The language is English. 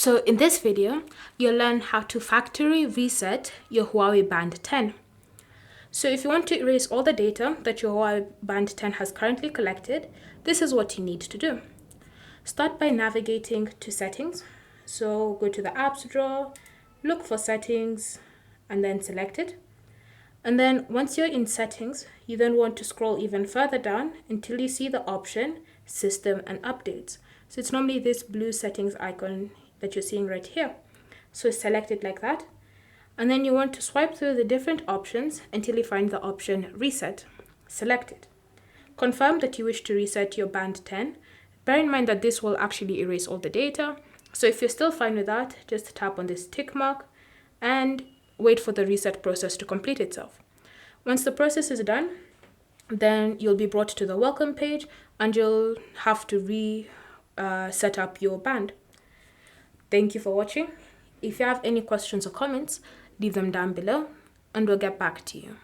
So in this video, you'll learn how to factory reset your Huawei Band 10. So if you want to erase all the data that your Huawei Band 10 has currently collected, this is what you need to do. Start by navigating to settings. So go to the apps drawer, look for settings, and then select it. And then once you're in settings, you then want to scroll even further down until you see the option System and Updates. So it's normally this blue settings icon that you're seeing right here. So select it like that. And then you want to swipe through the different options until you find the option Reset. Select it. Confirm that you wish to reset your Band 10. Bear in mind that this will actually erase all the data. So if you're still fine with that, just tap on this tick mark and wait for the reset process to complete itself. Once the process is done, then you'll be brought to the welcome page and you'll have to set up your band. Thank you for watching. If you have any questions or comments, leave them down below and we'll get back to you.